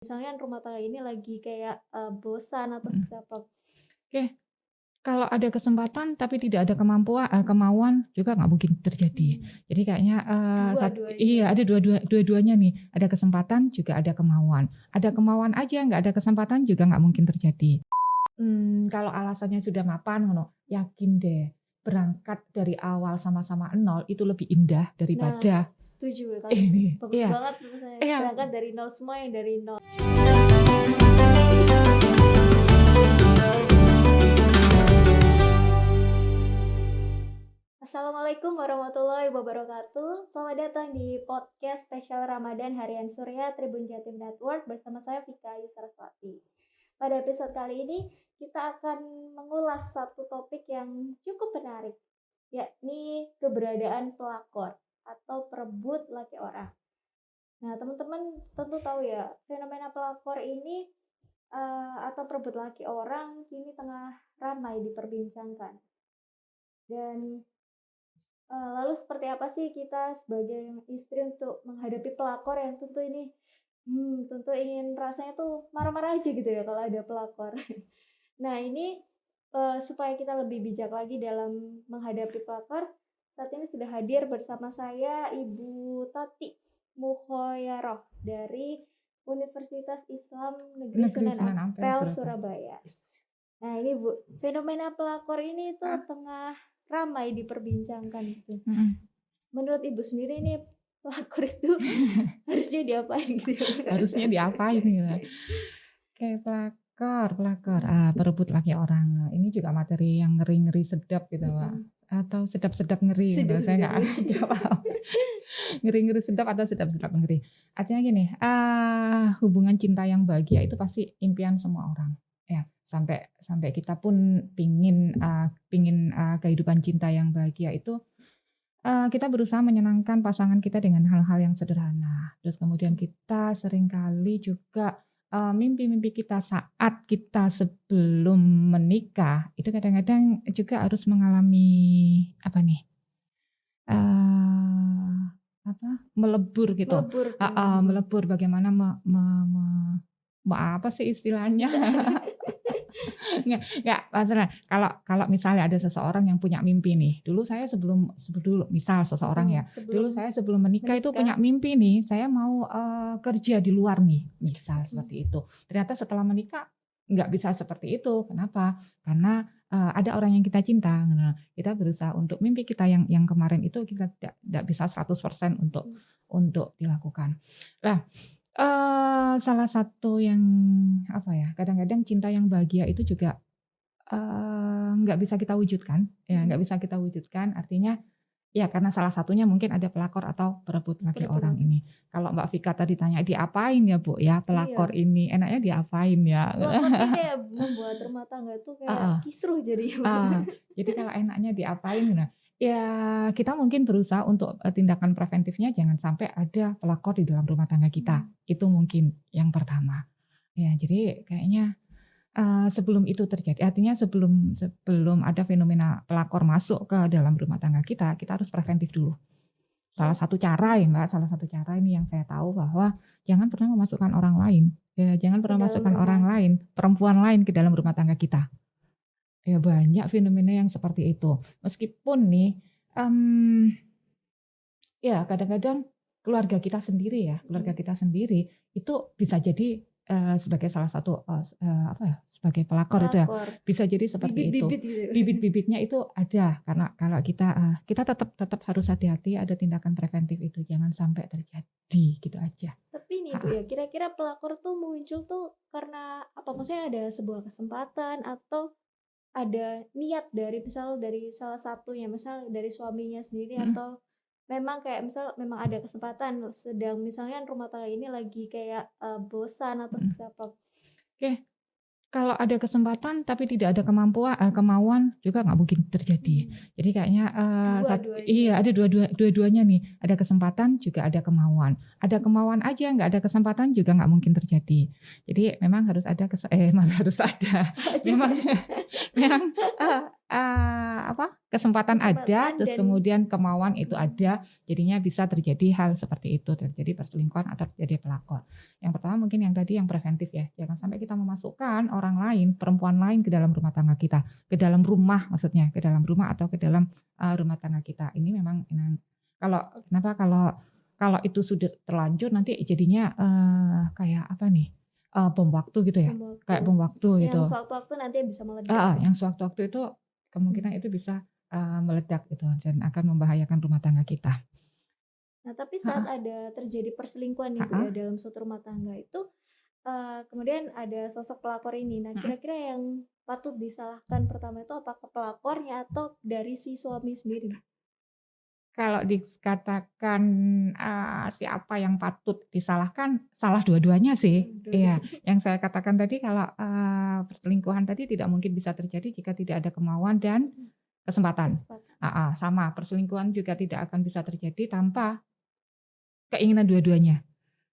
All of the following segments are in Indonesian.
Misalnya rumah tangga ini lagi kayak, bosan atau seperti apa? Oke, kalau ada kesempatan tapi tidak ada kemauan juga nggak mungkin terjadi. Mmm, Jadi kayaknya, dua-duanya iya ya? ada dua-duanya nih, ada kesempatan juga ada kemauan. Ada kemauan aja nggak ada kesempatan juga nggak mungkin terjadi. Kalau alasannya sudah mapan ngono, yakin deh berangkat dari awal sama-sama nol itu lebih indah Nah, daripada setuju ya, Kak. ini. Bagus Iya banget tuh saya, iya. berangkat dari nol semua yang dari nol. Assalamualaikum warahmatullahi wabarakatuh. Selamat datang di podcast spesial Ramadan Harian Surya Tribun Jatim Network bersama saya Vika Ayu Saraswati. Pada episode kali ini kita akan mengulas satu topik yang cukup menarik, yakni keberadaan pelakor atau perebut laki orang. Nah, teman-teman tentu tahu ya, fenomena pelakor ini atau perebut laki orang kini tengah ramai diperbincangkan. Dan lalu seperti apa sih kita sebagai istri untuk menghadapi pelakor yang tentu ini, tentu ingin rasanya tuh marah-marah aja gitu ya kalau ada pelakor. Nah ini, supaya kita lebih bijak lagi dalam menghadapi pelakor, saat ini sudah hadir bersama saya Ibu Tati Mukhoyaroh dari Universitas Islam Negeri Negeri Sunan Sunan Ampel, Ampel, Surabaya. Surabaya. Nah ini Bu, fenomena pelakor ini tuh tengah ramai diperbincangkan gitu. Mhm. Menurut Ibu sendiri ini pelakor itu harusnya diapain gitu ya? Harusnya diapain gitu. Oke, pelakor, perebut laki orang. Nah, ini juga materi yang ngeri-ngeri sedap gitu, Mbak. Mhm. Atau sedap-sedap ngeri gitu. Saya Sedap-sedap nggak ngeri. nggak paham. Ngeri-ngeri sedap atau sedap-sedap ngeri. Artinya gini, hubungan cinta yang bahagia itu pasti impian semua orang. Ya, sampai sampai kita pun pingin kehidupan cinta yang bahagia itu kita berusaha menyenangkan pasangan kita dengan hal-hal yang sederhana. Terus kemudian kita seringkali juga, mimpi-mimpi kita saat kita sebelum menikah, itu kadang-kadang juga harus mengalami apa nih, eee, melebur gitu. Melebur, Melebur bagaimana apa sih istilahnya? bisa. Enggak, maksudnya kalau kalau misalnya ada seseorang yang punya mimpi nih, dulu saya dulu misal seseorang ya, dulu Sebelum saya sebelum menikah itu menikah. punya mimpi nih, saya mau, kerja di luar nih, misal Mhm. seperti itu. Ternyata setelah menikah nggak bisa seperti itu, kenapa? Karena, ada orang yang kita cinta, nah, kita berusaha untuk mimpi kita yang kemarin itu kita tidak bisa 100% untuk dilakukan. Lah, salah satu yang apa ya, kadang-kadang cinta yang bahagia itu juga, nggak bisa kita wujudkan, ya nggak Mhm. bisa kita wujudkan artinya, ya karena salah satunya mungkin ada pelakor atau perebut laki Berebut orang laki. ini. Kalau Mbak Vika tadi tanya diapain ya Bu ya pelakor Iya, ini, enaknya diapain ya? pelakor ini kayak membuat rumah tangga tuh kayak Heeh. kisruh jadinya. Jadi kalau enaknya diapain, nah, ya kita mungkin berusaha untuk, tindakan preventifnya jangan sampai ada pelakor di dalam rumah tangga kita, itu mungkin yang pertama. Ya jadi kayaknya, sebelum itu terjadi artinya sebelum sebelum ada fenomena pelakor masuk ke dalam rumah tangga kita harus preventif dulu. Salah satu cara ya Mbak, salah satu cara ini yang saya tahu bahwa jangan pernah memasukkan orang lain, ya jangan Ke pernah dalam masukkan orang rumah. lain, perempuan lain ke dalam rumah tangga kita. Ya banyak fenomena yang seperti itu. Meskipun nih, mmm, ya kadang-kadang keluarga kita sendiri itu bisa jadi, sebagai salah satu, apa ya, sebagai pelakor itu ya, Pelakor, bisa jadi seperti itu. bibit-bibit gitu. Bibit-bibitnya itu ada, karena kalau kita tetap tetap harus hati-hati ada tindakan preventif itu, jangan sampai terjadi, gitu aja. Tapi nih Bu Heeh. ya, kira-kira pelakor tuh muncul tuh karena apa? Maksudnya ada sebuah kesempatan atau ada niat dari misal dari salah satunya, misal dari suaminya sendiri Mhm. atau memang kayak misal memang ada kesempatan sedang misalnya rumah tangga ini lagi kayak, bosan atau Mhm. seperti apa? Oke. Kalau ada kesempatan tapi tidak ada kemauan juga nggak mungkin terjadi. Mmm, Jadi kayaknya, dua-duanya iya ya? ada dua-duanya nih, ada kesempatan juga ada kemauan. Ada kemauan aja nggak ada kesempatan juga nggak mungkin terjadi. Jadi memang harus ada memang harus ada, Aja. memang memang, kesempatan ada, terus dan kemudian kemauan itu ada, jadinya bisa terjadi hal seperti itu, terjadi perselingkuhan atau terjadi pelakor. Yang pertama mungkin yang tadi yang preventif ya, jangan sampai kita memasukkan orang lain, perempuan lain ke dalam rumah tangga kita, ke dalam rumah maksudnya, ke dalam rumah atau ke dalam rumah tangga kita. Ini memang kalau itu sudah terlanjur nanti jadinya kayak apa nih, bom waktu gitu ya, kayak bom waktu gitu. Yang sewaktu-waktu nanti bisa meledak. Yang sewaktu-waktu itu kemungkinan itu bisa meledak gitu dan akan membahayakan rumah tangga kita. Nah, tapi saat ada terjadi perselingkuhan nih Bu ya dalam suatu rumah tangga itu, kemudian ada sosok pelakor ini. Nah, kira-kira yang patut disalahkan pertama itu apakah pelakornya atau dari si suami sendiri? Kalau dikatakan siapa yang patut disalahkan, salah dua-duanya sih. Iya, yang saya katakan tadi kalau perselingkuhan tadi tidak mungkin bisa terjadi jika tidak ada kemauan dan kesempatan. Sama, perselingkuhan juga tidak akan bisa terjadi tanpa keinginan dua-duanya.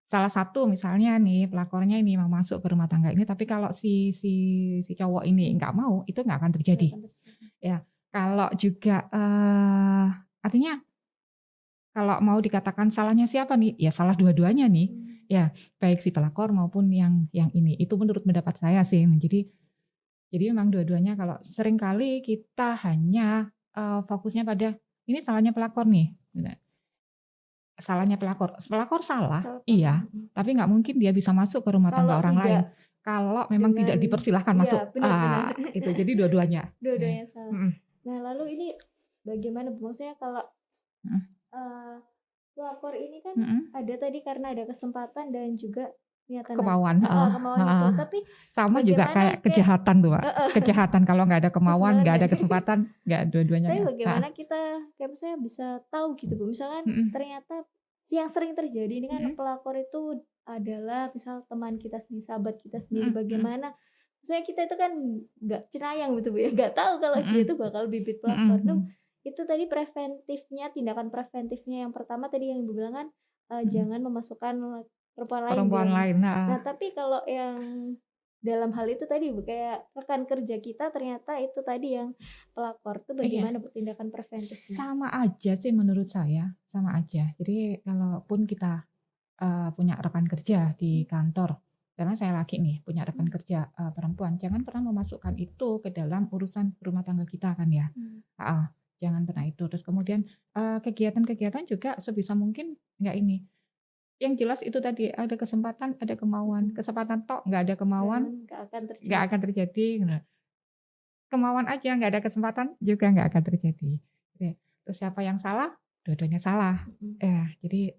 Salah satu misalnya nih pelakornya ini mau masuk ke rumah tangga ini, tapi kalau si cowok ini nggak mau, itu nggak akan terjadi. Ya, kalau juga artinya kalau mau dikatakan salahnya siapa nih? Ya salah dua-duanya nih. Ya, baik si pelakor maupun yang ini. Itu menurut pendapat saya sih. Jadi memang dua-duanya kalau seringkali kita hanya fokusnya pada ini salahnya pelakor nih. Salahnya pelakor salah, iya. Tapi nggak mungkin dia bisa masuk ke rumah tangga orang lain. Kalau memang tidak dipersilahkan masuk. Benar-benar. Itu jadi dua-duanya. Dua-duanya salah. Nah, lalu ini bagaimana maksudnya kalau pelakor ini kan ada tadi karena ada kesempatan dan juga niatan kemauan itu. Tapi sama juga kayak kejahatan tuh Pak. Kejahatan kalau nggak ada kemauan, nggak ada kesempatan, nggak dua-duanya. Tapi bagaimana kita kayak misalnya bisa tahu gitu Bu, misalkan ternyata yang sering terjadi ini kan pelakor itu adalah misal teman kita sendiri, sahabat kita sendiri. Bagaimana maksudnya kita itu kan nggak cenayang gitu Bu ya, nggak tahu kalau dia itu bakal bibit pelakor. Itu tadi preventifnya, tindakan preventifnya yang pertama tadi yang Ibu bilang kan jangan memasukkan perempuan lain. Nah, tapi kalau yang dalam hal itu tadi Bu, kayak rekan kerja kita ternyata itu tadi yang pelakor, itu bagaimana Bu tindakan preventifnya? Sama aja sih menurut saya, sama aja. Jadi kalaupun kita punya rekan kerja di kantor, karena saya laki nih punya rekan kerja perempuan, jangan pernah memasukkan itu ke dalam urusan rumah tangga kita kan ya. Jangan pernah itu. Terus kemudian kegiatan-kegiatan juga sebisa mungkin nggak ini. Yang jelas itu tadi ada kesempatan, ada kemauan. Kesempatan tok nggak ada kemauan, nggak akan terjadi. Kemauan aja nggak ada kesempatan juga nggak akan terjadi. Terus siapa yang salah? Dua-duanya salah. Jadi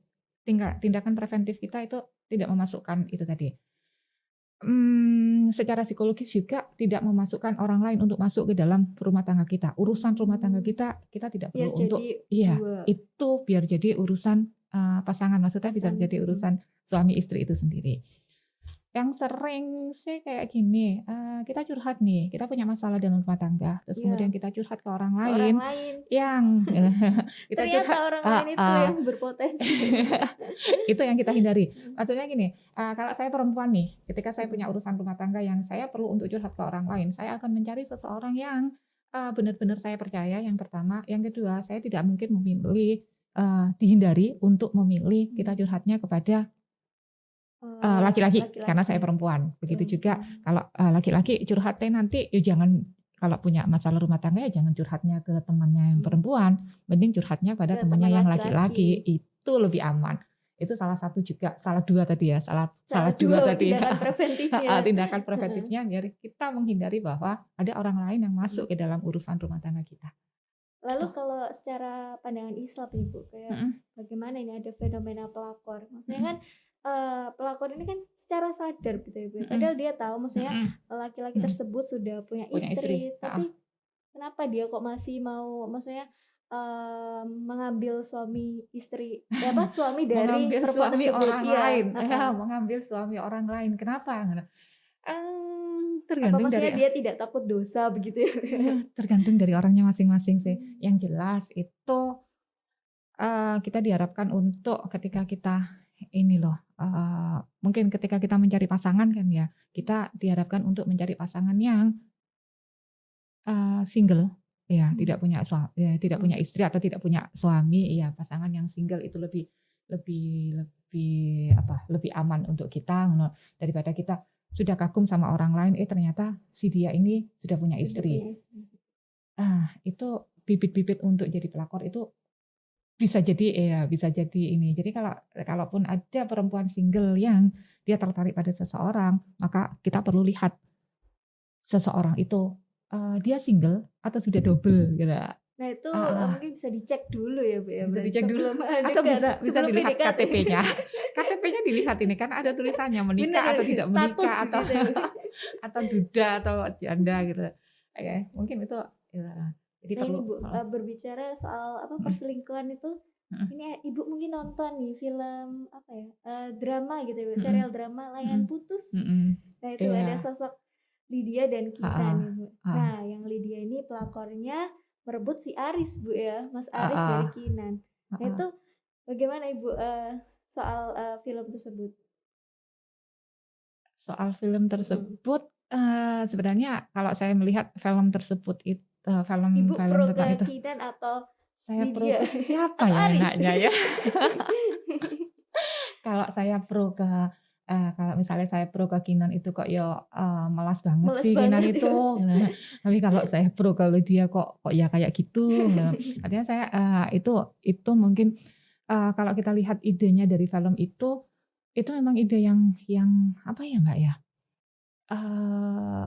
tindakan preventif kita itu tidak memasukkan itu tadi. Secara psikologis juga tidak memasukkan orang lain untuk masuk ke dalam rumah tangga kita. Urusan rumah tangga kita tidak perlu untuk itu biar jadi urusan pasangan, maksudnya bisa jadi urusan suami istri itu sendiri. Yang sering sih kayak gini, kita curhat nih, kita punya masalah dalam rumah tangga, terus kemudian kita curhat ke orang lain, yang kita ternyata curhat orang lain itu yang berpotensi. Itu yang kita hindari. Maksudnya gini, kalau saya perempuan nih, ketika saya punya urusan rumah tangga yang saya perlu untuk curhat ke orang lain, saya akan mencari seseorang yang benar-benar saya percaya. Yang pertama, yang kedua, saya tidak mungkin memilih dihindari untuk memilih kita curhatnya kepada laki-laki karena saya perempuan. Begitu juga kalau laki-laki curhatnya nanti ya jangan, kalau punya masalah rumah tangga ya jangan curhatnya ke temannya yang perempuan, mending curhatnya pada temannya yang laki-laki, itu lebih aman. Itu salah satu juga, salah dua tadi ya, salah dua tadi tindakan preventifnya. Tindakan preventifnya biar kita menghindari bahwa ada orang lain yang masuk ke dalam urusan rumah tangga kita. Lalu kalau secara pandangan Islam Ibu, kayak bagaimana ini ada fenomena pelakor? Maksudnya kan pelakor ini kan secara sadar gitu ya Bu. Padahal dia tahu maksudnya laki-laki tersebut sudah punya istri. Tapi kenapa dia kok masih mau maksudnya mengambil suami istri suami dari perempuan tersebut orang lain. Mengambil suami orang lain. Kenapa? Tergantung maksudnya dia tidak takut dosa begitu ya? Tergantung dari orangnya masing-masing sih. Yang jelas itu kita diharapkan untuk ketika kita ini loh, mungkin ketika kita mencari pasangan kan ya, kita diharapkan untuk mencari pasangan yang single, ya, tidak punya tidak punya istri atau tidak punya suami, ya pasangan yang single itu lebih lebih lebih aman untuk kita daripada kita sudah kagum sama orang lain, ternyata si dia ini sudah punya Sudah istri. punya istri. Itu bibit-bibit untuk jadi pelakor itu bisa jadi ini. Jadi kalaupun ada perempuan single yang dia tertarik pada seseorang, maka kita perlu lihat seseorang itu dia single atau sudah double gitu. Nah itu Ah, mungkin bisa dicek dulu ya Bu ya, bisa berarti dicek dulu sebelum atau dekat, bisa sebelum dilihat PDKT. KTP-nya. KTP-nya dilihat ini kan ada tulisannya menikah Bener, atau tidak status menikah atau gitu ya, Bu. atau duda atau janda gitu. Mungkin itu ya, jadi Nah ini perlu. Bu, berbicara soal Mm, perselingkuhan itu, mm, ini Ibu mungkin nonton nih film apa ya, drama gitu ya, Bu, mm, serial drama mm, Layan Putus. mm, mm. Nah itu ada Iya. sosok Lydia dan Kinan Ah, nih Bu. ah, Nah yang Lydia ini pelakornya merebut si Aris Bu ya, Mas ah, Aris ah, dari Kinan. ah, Nah ah. itu bagaimana Ibu soal film tersebut? Soal film Mm-mm. tersebut, sebenarnya kalau saya melihat film tersebut itu Ibu film-film pro ke tentang itu, Kinan atau saya pro Lydia ke siapa atau ya Aris? enaknya ya? Kalau saya pro ke kalau misalnya saya pro ke Kinan itu kok malas banget Males sih Kinan banget itu. ya. Nah, tapi kalau saya pro kalau dia kok ya kayak gitu. Nah, artinya saya itu mungkin kalau kita lihat idenya dari film itu memang ide yang apa ya Mbak ya?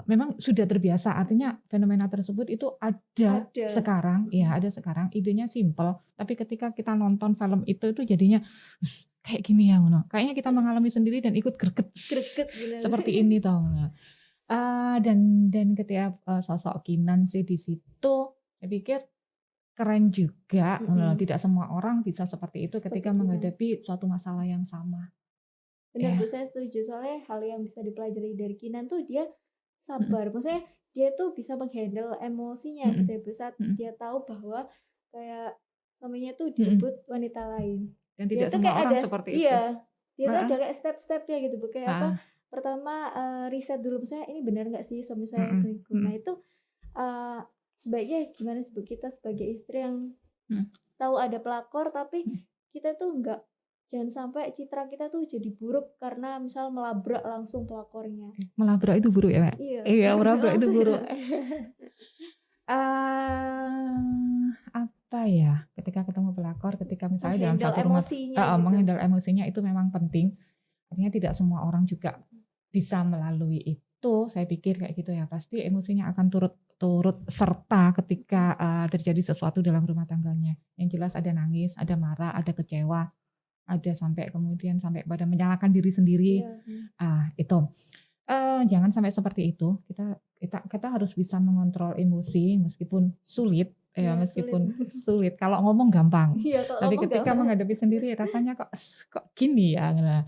Memang sudah terbiasa, artinya fenomena tersebut itu ada Ada. sekarang, ya ada sekarang, idenya simpel, tapi ketika kita nonton film itu jadinya kayak gini ya, kayaknya kita mengalami sendiri dan ikut greget Greget bener. seperti ini toh. Dan ketika sosok Kinan sih di situ, saya pikir keren juga, tidak semua orang bisa seperti itu Seperti ketika Kinan. menghadapi suatu masalah yang sama. Benar Bu, Ya. saya setuju. Soalnya hal yang bisa dipelajari dari Kinan tuh dia sabar. Maksudnya dia tuh bisa menghandle emosinya gitu ya Bu. Saat dia tahu bahwa kayak suaminya tuh direbut wanita lain. Dan Dia tidak tuh semua kayak orang ada, seperti itu. iya, dia tuh ada Heeh. kayak step-stepnya gitu Bu. Kayak apa? Heeh. Pertama riset dulu, misalnya ini benar nggak sih suami saya Mm-mm. selingkuh. Nah itu sebaiknya gimana sih Bu, kita sebagai istri yang tahu ada pelakor tapi kita tuh jangan sampai citra kita tuh jadi buruk karena misal melabrak langsung pelakornya. Melabrak itu buruk ya, Mbak? Iya. Iya, melabrak itu Langsung. buruk. Apa ya? Ketika ketemu pelakor, ketika misalnya dalam Menghandle satu rumah emosinya gitu. menghandle emosinya itu memang penting. Artinya tidak semua orang juga bisa melalui itu. Saya pikir kayak gitu ya. Pasti emosinya akan turut serta ketika terjadi sesuatu dalam rumah tangganya. Yang jelas ada nangis, ada marah, ada kecewa, ada sampai pada menyalahkan diri sendiri. Iya. Itu jangan sampai seperti itu. Kita harus bisa mengontrol emosi meskipun sulit. Iya, Meskipun sulit. Kalau ngomong gampang. Iya, kalau Tapi ngomong ketika gampang. menghadapi sendiri rasanya kok gini ya. Nah,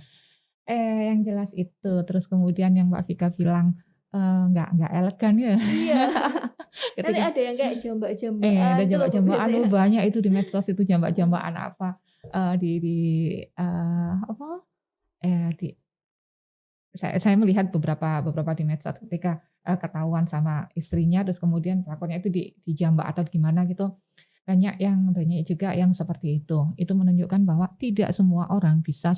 yang jelas itu. Terus kemudian yang Mbak Vika bilang nggak elegan ya. Iya. Nanti Ketika ada yang kayak jambak-jambakan ada tuh loh Bu, jambak-jambakan biasanya. banyak itu di medsos itu jambak-jambakan apa apa saya melihat beberapa di medsos ketika ketahuan sama istrinya terus kemudian pelakunya itu dijambak atau gimana gitu. Banyak juga yang seperti itu. Itu menunjukkan bahwa tidak semua orang bisa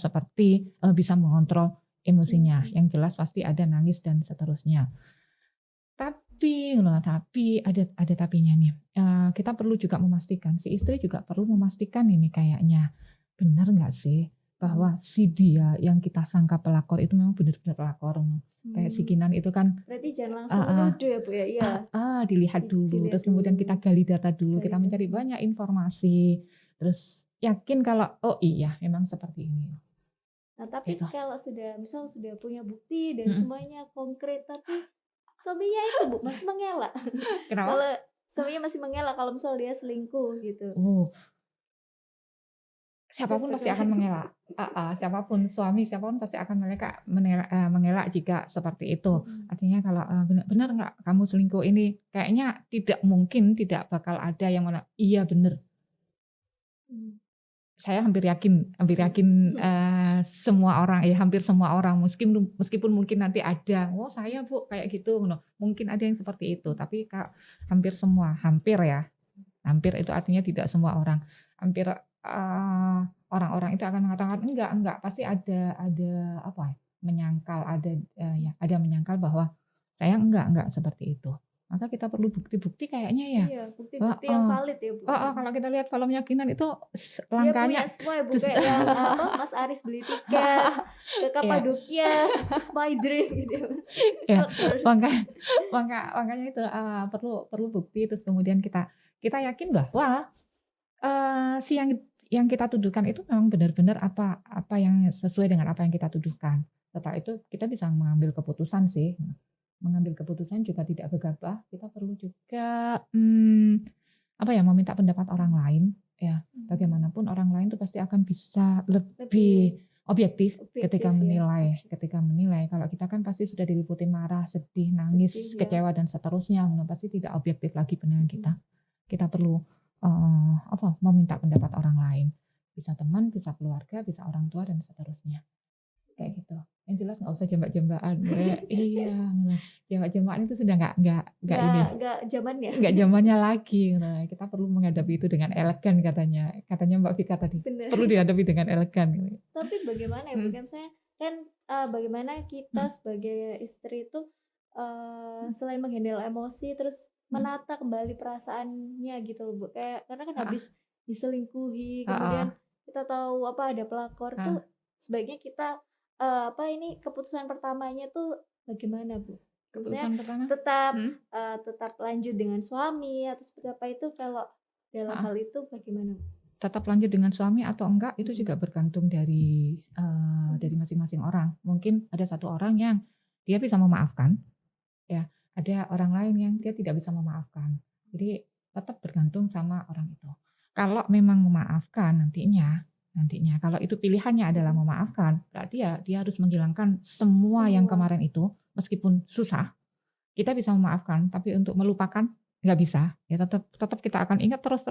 bisa mengontrol emosinya. Yang jelas pasti ada nangis dan seterusnya. Tapi ada tapinya nih. Kita perlu juga memastikan, si istri juga perlu memastikan ini kayaknya benar nggak sih bahwa si dia yang kita sangka pelakor itu memang benar-benar pelakor. Kayak si Kinan itu kan. Berarti jangan langsung menuduh ya Bu ya. Iya. Dilihat dulu, terus kemudian kita gali data dulu, kita mencari banyak informasi, terus yakin kalau oh iya memang seperti ini. Nah tapi kalau misal sudah punya bukti dan semuanya konkret, tapi suaminya itu Bu masih mengelak. Kenapa? Kalau suaminya masih mengelak kalau misal dia selingkuh gitu. Siapapun pasti akan mengelak. Siapapun pasti akan mengelak jika seperti itu. Artinya kalau benar nggak kamu selingkuh ini, kayaknya tidak mungkin tidak bakal ada yang iya benar. saya hampir yakin semua orang hampir semua orang meskipun mungkin nanti ada saya Bu kayak gitu mungkin ada yang seperti itu tapi hampir itu artinya tidak semua orang hampir orang-orang itu akan mengatakan enggak pasti ada menyangkal ada menyangkal bahwa saya enggak seperti itu. Maka kita perlu bukti-bukti kayaknya ya. Iya, bukti-bukti yang valid ya Bu. Kalau kita lihat filmnya Kinan itu Dia langkahnya punya semua ya Bu, kayak yang Mas Aris beli tiket ke Kapadokia, it's my dream gitu. Ya, makanya itu perlu bukti terus kemudian kita yakin bahwa si yang kita tuduhkan itu memang benar-benar apa yang sesuai dengan apa yang kita tuduhkan. Setelah itu kita bisa mengambil keputusan sih. Mengambil keputusan juga tidak gegabah. Kita perlu juga meminta pendapat orang lain. Ya, bagaimanapun orang lain itu pasti akan bisa lebih objektif ketika menilai. Ketika menilai, kalau kita kan pasti sudah diliputi marah, sedih, nangis, kecewa dan seterusnya. Pasti tidak objektif lagi penilaian kita. Kita perlu meminta pendapat orang lain. Bisa teman, bisa keluarga, bisa orang tua dan seterusnya. Kayak gitu. Yang jelas nggak usah jambak-jambakan. Iya, jambak-jambakan itu sudah nggak zamannya lagi. Kita perlu menghadapi itu dengan elegan katanya Mbak Vika tadi. Bener. Perlu dihadapi dengan elegan. Tapi bagaimana ya, misalnya kan bagaimana kita sebagai istri itu selain menghandle emosi terus menata kembali perasaannya gitu loh Bu. Kayak karena kan habis diselingkuhi, kemudian kita tahu ada pelakor tuh sebaiknya kita keputusan pertamanya tuh bagaimana Bu? Keputusan pertama tetap lanjut dengan suami atau seperti apa itu kalau dalam hal itu bagaimana Bu? Tetap lanjut dengan suami atau enggak itu juga bergantung dari masing-masing orang. Mungkin ada satu orang yang dia bisa memaafkan, ya. Ada orang lain yang dia tidak bisa memaafkan. Jadi tetap bergantung sama orang itu. Kalau memang memaafkan nantinya kalau itu pilihannya adalah memaafkan, berarti ya dia harus menghilangkan semua yang kemarin itu, meskipun susah. Kita bisa memaafkan, tapi untuk melupakan nggak bisa. Ya tetap kita akan ingat terus.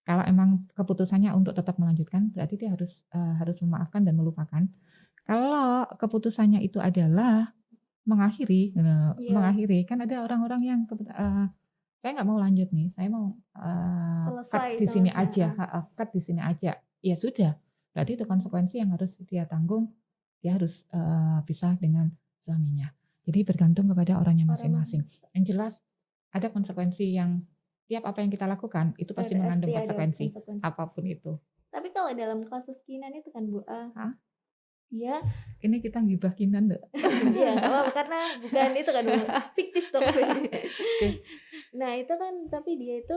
Kalau emang keputusannya untuk tetap melanjutkan, berarti dia harus memaafkan dan melupakan. Kalau keputusannya itu adalah mengakhiri kan ada orang-orang yang saya nggak mau lanjut nih, saya mau cut di sini aja, ya sudah, berarti itu konsekuensi yang harus dia tanggung, dia harus pisah dengan suaminya. Jadi bergantung kepada orangnya masing-masing. Yang jelas ada konsekuensi yang tiap apa yang kita lakukan itu pasti mengandung konsekuensi apapun itu. Tapi kalau dalam kasus Kinan itu kan Bu, dia ini kita ngibah Kinan enggak? Iya, karena bukan itu kan fiktif dong. Nah itu kan tapi dia itu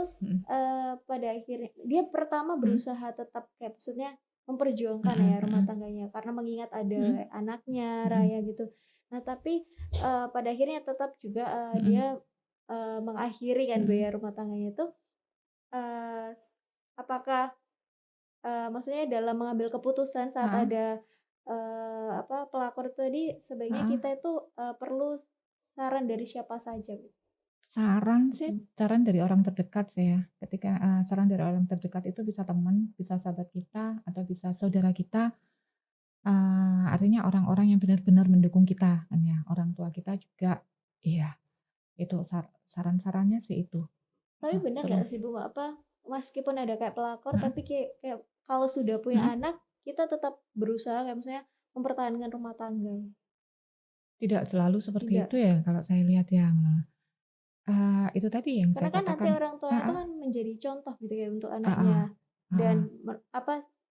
pada akhirnya dia pertama berusaha tetap kayak maksudnya memperjuangkan ya rumah tangganya karena mengingat ada anaknya Raya gitu. Nah tapi pada akhirnya tetap juga dia mengakhiri kan biaya rumah tangganya itu apakah maksudnya dalam mengambil keputusan saat ada pelakor tadi sebaiknya kita itu perlu saran dari siapa saja Bu? Saran dari orang terdekat saya. Ketika saran dari orang terdekat itu bisa teman, bisa sahabat kita atau bisa saudara kita. Artinya orang-orang yang benar-benar mendukung kita kan ya. Orang tua kita juga itu saran-sarannya sih itu. Tapi benar nggak sih Bu meskipun ada kayak pelakor tapi kayak kalau sudah punya anak kita tetap berusaha kayak misalnya mempertahankan rumah tangga. Tidak selalu seperti itu ya kalau saya lihat ya. Itu tadi yang karena saya katakan. Karena kan nanti orang tua itu kan menjadi contoh gitu ya untuk anaknya. Dan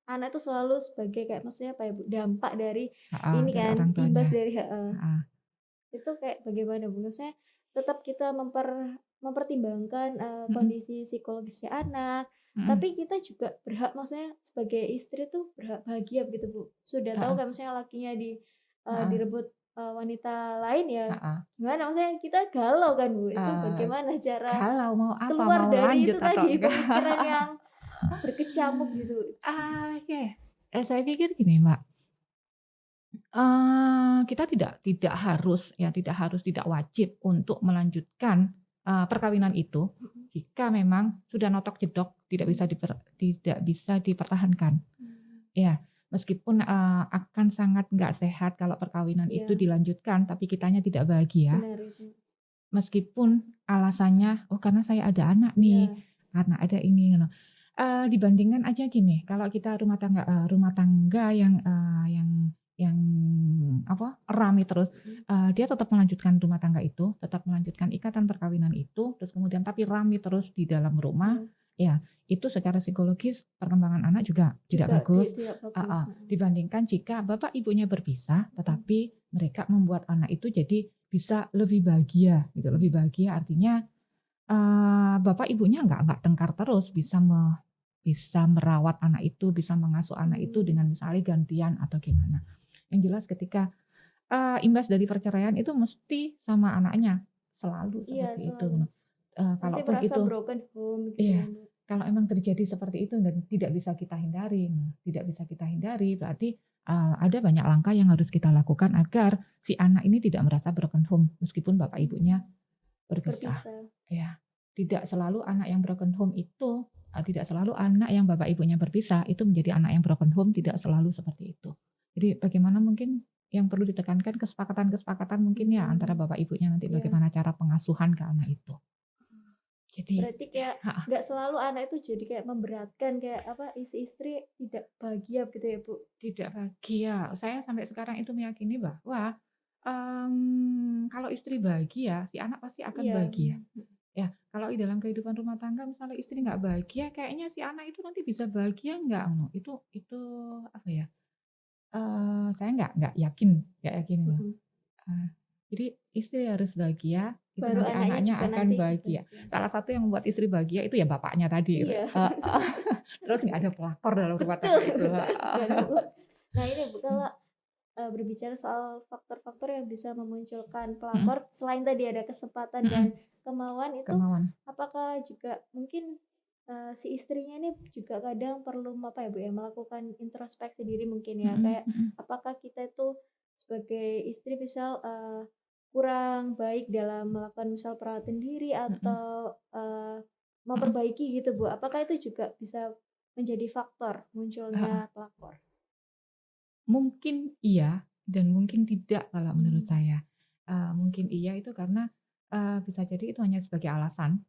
anak itu selalu sebagai kayak maksudnya dampak dari ini kan imbas dari itu kayak bagaimana Bu? Maksudnya tetap kita mempertimbangkan kondisi psikologisnya anak. Tapi kita juga berhak maksudnya sebagai istri tuh berhak bahagia gitu Bu. Sudah tahu kan misalnya lakinya direbut wanita lain ya. Gimana maksudnya kita galau kan Bu. Itu bagaimana cara galau mau apa keluar mau dari lanjut itu atau tadi pemikiran yang berkecamuk gitu. Saya pikir gini Mbak. Kita tidak wajib untuk melanjutkan perkawinan itu. jika memang sudah notok jedok tidak bisa dipertahankan. Ya, meskipun akan sangat nggak sehat kalau perkawinan itu Iya, dilanjutkan, tapi kitanya tidak bahagia. benar itu. Meskipun alasannya, oh karena saya ada anak nih, Iya, karena ada ini, gitu. Dibandingkan aja gini, kalau kita rumah tangga yang apa rame terus, dia tetap melanjutkan rumah tangga itu, tetap melanjutkan ikatan perkawinan itu, terus kemudian tapi rame terus di dalam rumah, iya. ya itu secara psikologis perkembangan anak juga tidak Juga bagus. tidak bagus. Dibandingkan jika bapak ibunya berpisah, tetapi mereka membuat anak itu jadi bisa lebih bahagia gitu. Lebih bahagia artinya bapak ibunya nggak tengkar terus, bisa merawat anak itu, bisa mengasuh anak itu dengan misalnya gantian atau gimana. Yang jelas ketika imbas dari perceraian itu mesti sama anaknya selalu Iya, seperti itu. selalu. Nanti Kalaupun merasa itu broken home gitu iya, ya, Mbak. kalau emang terjadi seperti itu dan tidak bisa kita hindari, berarti ada banyak langkah yang harus kita lakukan agar si anak ini tidak merasa broken home meskipun bapak ibunya berpisah. Berpisah. Ya, tidak selalu anak yang broken home itu tidak selalu anak yang bapak ibunya berpisah itu menjadi anak yang broken home, tidak selalu seperti itu. Jadi bagaimana mungkin yang perlu ditekankan kesepakatan mungkin ya antara bapak ibunya nanti Iya. bagaimana cara pengasuhan ke anak itu. Jadi Berarti kayak nggak selalu anak itu jadi kayak memberatkan, kayak apa, istri tidak bahagia gitu ya, Bu? tidak bahagia. Saya sampai sekarang itu meyakini bahwa kalau istri bahagia, si anak pasti akan Iya. bahagia. Ya, kalau di dalam kehidupan rumah tangga misalnya istri nggak bahagia, kayaknya si anak itu nanti bisa bahagia nggak? No, itu apa ya? Saya nggak yakin ini loh. Jadi istri harus bahagia, itu Baru nanti anaknya anaknya juga akan nanti bahagia. bahagia. Salah satu yang membuat istri bahagia itu ya bapaknya tadi. Gitu. Iya. Terus nggak ada pelakor dalam rumah Betul. tangga itu. Nah ini Bu, kalau berbicara soal faktor-faktor yang bisa memunculkan pelakor, selain tadi ada kesempatan dan kemauan, itu Kemauan. apakah juga mungkin si istrinya ini juga kadang perlu apa ya Bu ya, melakukan introspeksi diri mungkin ya, kayak apakah kita itu sebagai istri misal kurang baik dalam melakukan misal perawatan diri atau memperbaiki gitu Bu, apakah itu juga bisa menjadi faktor munculnya pelakor? Mungkin iya dan mungkin tidak kalau menurut saya. Mungkin iya itu karena bisa jadi itu hanya sebagai alasan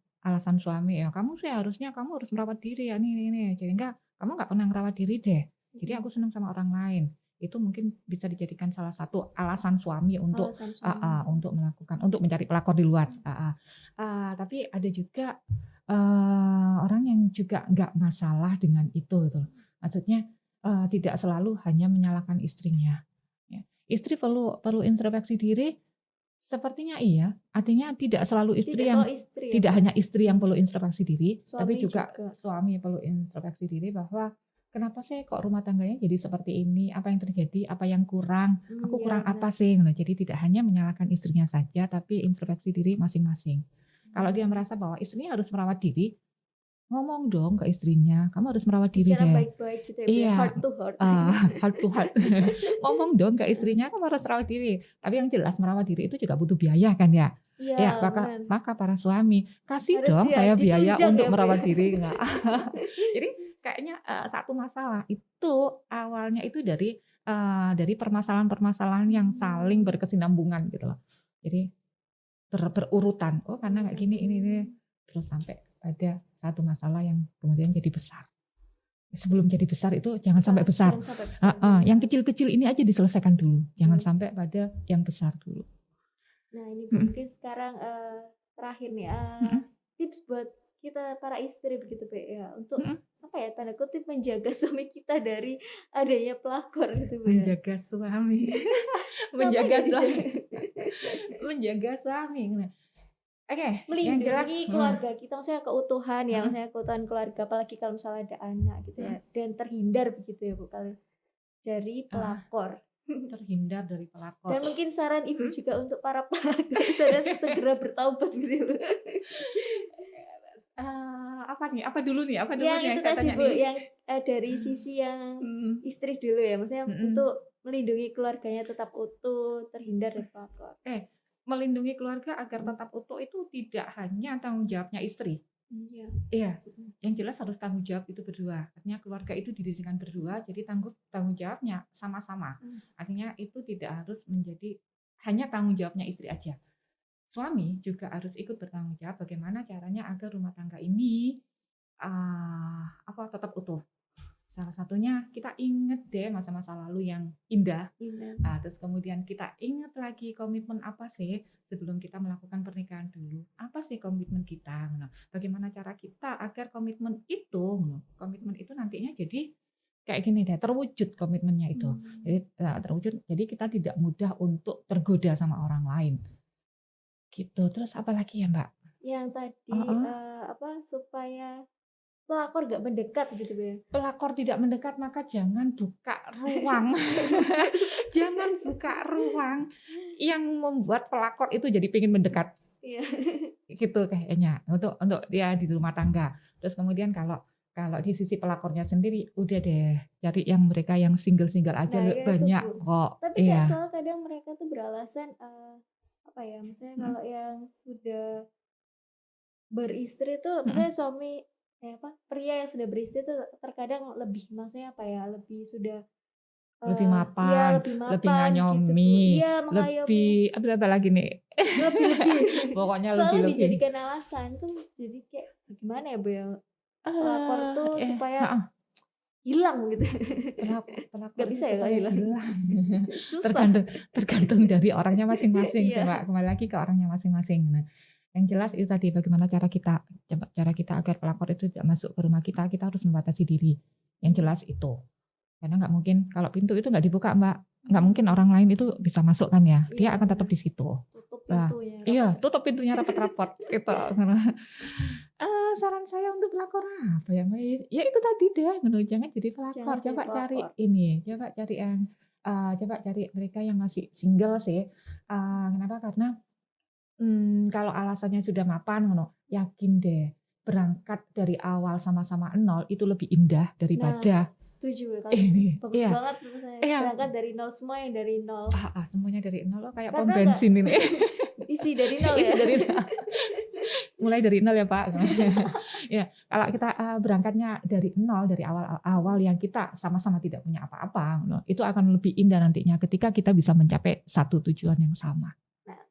suami ya, "Kamu sih harusnya kamu harus merawat diri ya ini." Jadi enggak, "Kamu nggak pernah merawat diri deh. Jadi aku senang sama orang lain." Itu mungkin bisa dijadikan salah satu alasan suami untuk Alasan suami. untuk mencari pelakor di luar. Tapi ada juga orang yang juga nggak masalah dengan itu gitu loh. Maksudnya tidak selalu hanya menyalahkan istrinya. Ya. Istri perlu introspeksi diri, sepertinya iya. Artinya tidak selalu istri Tidak yang selalu istri ya, tidak Bu? hanya istri yang perlu introspeksi diri, tapi Suami juga juga. suami perlu introspeksi diri bahwa kenapa sih kok rumah tangganya jadi seperti ini? Apa yang terjadi? Apa yang kurang? Aku Iya kurang apa benar. sih? Nah, jadi tidak hanya menyalahkan istrinya saja, tapi introspeksi diri masing-masing. Kalau dia merasa bahwa istrinya harus merawat diri, ngomong dong ke istrinya, "Kamu harus merawat diri Bicara deh." baik-baik gitu ya, Bu ya, Iya, heart to heart. heart to heart. Ngomong dong ke istrinya, "Kamu harus merawat diri." Tapi yang jelas merawat diri itu juga butuh biaya kan ya. Ya, Iya maka benar. maka para suami, "Kasih Harus dong ya saya biaya ditunjang untuk ya, Bu ya. merawat diri." Nah, jadi kayaknya satu masalah itu awalnya itu dari permasalahan-permasalahan yang saling berkesinambungan gitu loh. Jadi berurutan. Oh, karena nggak gini, ini. Terus sampai pada satu masalah yang kemudian jadi besar. Sebelum jadi besar itu jangan sampai besar. Jangan sampai besar. Yang kecil-kecil ini aja diselesaikan dulu. Jangan sampai pada yang besar dulu. Nah ini Bu, mungkin sekarang terakhir nih, tips buat kita para istri begitu Bu ya, untuk apa ya, tanda kutip menjaga suami kita dari adanya pelakor gitu Bu ya. Menjaga suami. Menjaga suami. Oke, yang jelas Melindungi keluarga kita, maksudnya keutuhan ya, maksudnya keutuhan keluarga, apalagi kalau misalnya ada anak gitu ya, dan terhindar begitu ya Bu kali dari pelakor. terhindar dari pelakor. Dan mungkin saran Ibu juga untuk para pelakor sudah segera bertaubat gitu ya Bu. Apa nih? Apa dulu nih? Yang itu saya tadi tanya Bu, nih? yang dari sisi yang istri dulu ya, maksudnya untuk melindungi keluarganya tetap utuh, terhindar dari pelakor. Melindungi keluarga agar tetap utuh itu tidak hanya tanggung jawabnya istri, Iya. Iya, yang jelas harus tanggung jawab itu berdua. Artinya keluarga itu didirikan berdua, jadi tanggung jawabnya sama-sama. Artinya itu tidak harus menjadi hanya tanggung jawabnya istri aja. Suami juga harus ikut bertanggung jawab bagaimana caranya agar rumah tangga ini tetap utuh. Salah satunya kita ingat deh masa-masa lalu yang indah. Terus kemudian kita ingat lagi komitmen apa sih sebelum kita melakukan pernikahan dulu. Apa sih komitmen kita? Bagaimana cara kita agar komitmen itu nantinya jadi kayak gini deh, terwujud komitmennya itu. Jadi terwujud, jadi kita tidak mudah untuk tergoda sama orang lain. Gitu. Terus apa lagi ya, Mbak? Yang tadi supaya pelakor gak mendekat gitu ya. Pelakor tidak mendekat maka jangan buka ruang. Jangan buka ruang yang membuat pelakor itu jadi pengen mendekat. Iya. Gitu kayaknya untuk dia di rumah tangga. Terus kemudian kalau di sisi pelakornya sendiri udah deh cari yang mereka yang single-single aja banyak kok. Tapi kayak soal kadang mereka tuh beralasan misalnya kalau yang sudah beristri tuh misalnya suami pria yang sudah beristri tuh terkadang lebih lebih sudah lebih mapan, lebih nganyomi, gitu. lebih apa lagi nih? Lebih. Pokoknya selalu lebih. dijadikan alasan tuh jadi kayak gimana ya Bu ya? Pelakor tuh supaya hilang gitu. Pelakor gak bisa ya supaya hilang. Susah. tergantung dari orangnya masing-masing. Coba kembali lagi ke orangnya masing-masing. Nah, yang jelas itu tadi bagaimana cara kita agar pelakor itu tidak masuk ke rumah kita harus membatasi diri. Yang jelas itu. Karena nggak mungkin kalau pintu itu nggak dibuka Mbak, nggak mungkin orang lain itu bisa masuk kan ya. Dia akan tetap di situ. Tutup pintunya. Tutup pintunya rapat-rapat. Itu. Saran saya untuk pelakor apa ya Mbak? Ya itu tadi deh, jangan jadi pelakor. Coba cari mereka yang masih single sih. Kenapa? Karena kalau alasannya sudah mapan, yakin deh berangkat dari awal sama-sama nol itu lebih indah daripada. Setuju ya. Bagus banget berangkat dari nol, semua yang dari nol. Semuanya dari nol kayak pom bensin ini. Isi dari nol ya. Mulai dari nol ya Pak. Ya, kalau kita berangkatnya dari nol dari awal yang kita sama-sama tidak punya apa-apa, itu akan lebih indah nantinya ketika kita bisa mencapai satu tujuan yang sama.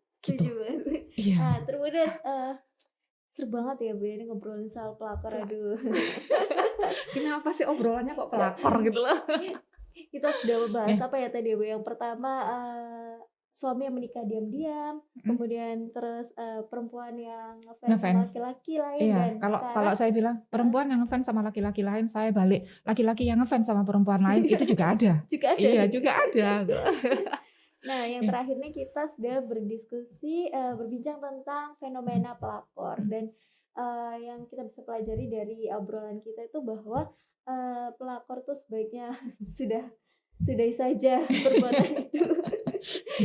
Setuju. Gitu. Terus seru banget ya Bu ini ngobrolin soal pelakor. Aduh. Kenapa sih obrolannya kok pelakor gitu loh? Kita sudah membahas apa ya tadi Bu? Yang pertama suami yang menikah diam-diam, kemudian terus perempuan yang ngefans sama laki-laki lain. Dan kalau saya bilang perempuan yang ngefans sama laki-laki lain, saya balik laki-laki yang ngefans sama perempuan lain itu juga ada. Iya juga ada. Nah, yang terakhir nih kita sudah berdiskusi, berbincang tentang fenomena pelakor. Dan yang kita bisa pelajari dari obrolan kita itu bahwa pelakor tuh sebaiknya sudah saja perbuatan itu.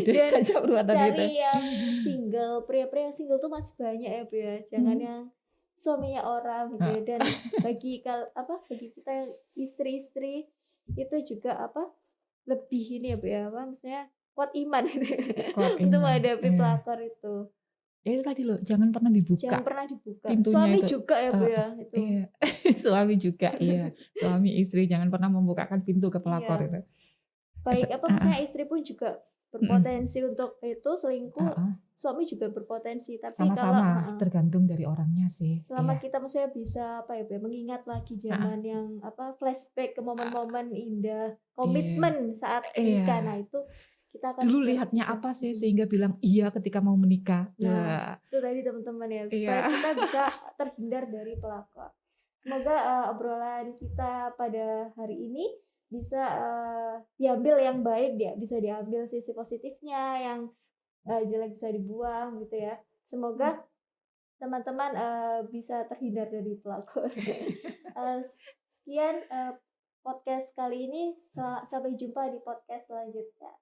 Dan cari yang single, pria-pria yang single tuh masih banyak ya Bu ya. Jangan yang suaminya orang gitu ya. Dan bagi kita yang istri-istri itu juga lebih ini ya Bu ya, maksudnya kuat iman gitu untuk menghadapi pelakor itu. Ya itu tadi loh, jangan pernah dibuka. Suami itu juga ya Bu ya itu. Iya. Suami juga, iya. Suami istri jangan pernah membukakan pintu ke pelakor itu. Baik misalnya istri pun juga berpotensi untuk itu selingkuh, suami juga berpotensi. Tapi sama-sama tergantung dari orangnya sih. Selama kita maksudnya bisa mengingat lagi zaman yang flashback ke momen-momen indah, komitmen saat nikah. Nah itu kita akan dulu lihatnya apa sih sehingga bilang iya ketika mau menikah. Nah, itu tadi teman-teman ya, supaya kita bisa terhindar dari pelakor. Semoga obrolan kita pada hari ini bisa diambil yang baik, bisa diambil sisi positifnya, yang jelek bisa dibuang gitu ya. Semoga teman-teman bisa terhindar dari pelakor. Sekian podcast kali ini, sampai jumpa di podcast selanjutnya.